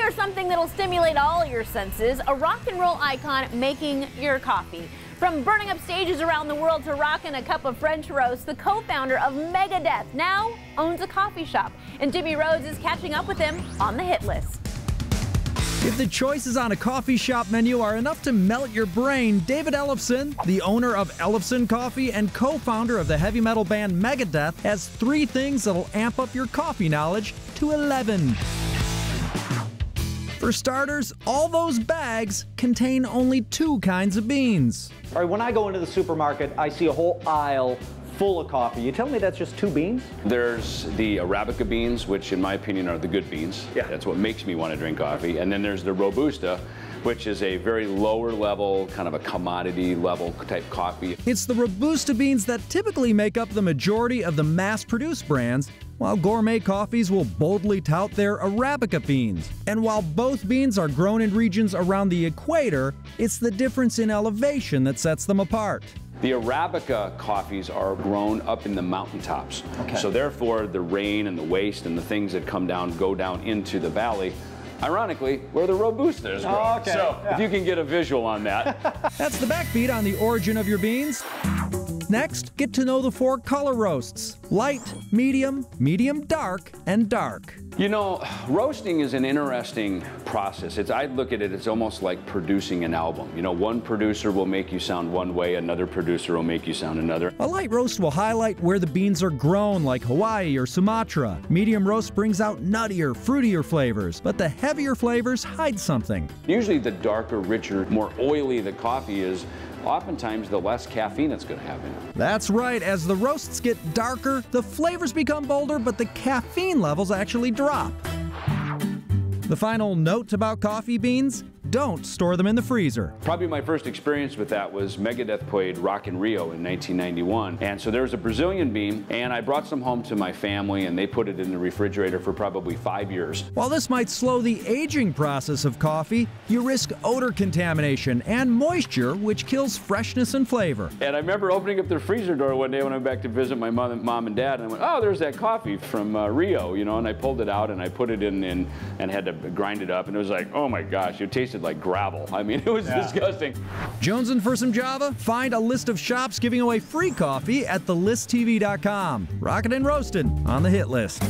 there's something that'll stimulate all your senses, a rock and roll icon making your coffee. From burning up stages around the world to rocking a cup of French roast, the co-founder of Megadeth now owns a coffee shop, and Jimmy Rhodes is catching up with him on the hit list. If the choices on a coffee shop menu are enough to melt your brain, David Ellefson, the owner of Ellefson Coffee and co-founder of the heavy metal band Megadeth, has 3 things that'll amp up your coffee knowledge to 11. For starters, all those bags contain only 2 kinds of beans. All right, when I go into the supermarket, I see a whole aisle full of coffee. You tell me that's just 2 beans? There's the Arabica beans, which in my opinion are the good beans. Yeah. That's what makes me want to drink coffee. And then there's the Robusta, which is a very lower level, kind of a commodity level type coffee. It's the Robusta beans that typically make up the majority of the mass-produced brands, while gourmet coffees will boldly tout their Arabica beans. And while both beans are grown in regions around the equator, it's the difference in elevation that sets them apart. The Arabica coffees are grown up in the mountaintops. Okay. So therefore, the rain and the waste and the things that come down go down into the valley, ironically, where the Robusta is grown. Oh, okay. So yeah. if you can get a visual on that. That's the backbeat on the origin of your beans. Next, get to know the 4 color roasts: light, medium, medium dark, and dark. You know, roasting is an interesting process. I look at it, it's almost like producing an album. You know, one producer will make you sound one way, another producer will make you sound another. A light roast will highlight where the beans are grown, like Hawaii or Sumatra. Medium roast brings out nuttier, fruitier flavors, but the heavier flavors hide something. Usually the darker, richer, more oily the coffee is, oftentimes the less caffeine it's going to have in it. That's right, as the roasts get darker, the flavors become bolder, but the caffeine levels actually drop. The final note about coffee beans: don't store them in the freezer. Probably my first experience with that was Megadeth played Rock in Rio in 1991. And so there was a Brazilian bean, and I brought some home to my family, and they put it in the refrigerator for probably 5 years. While this might slow the aging process of coffee, you risk odor contamination and moisture, which kills freshness and flavor. And I remember opening up the freezer door one day when I went back to visit my mom and dad, and I went, oh, there's that coffee from Rio, you know, and I pulled it out and I put it in and had to grind it up, and it was like, oh my gosh, it tasted like gravel. I mean, it was disgusting. Jonesing for some Java? Find a list of shops giving away free coffee at thelisttv.com. Rockin' and roastin' on the hit list.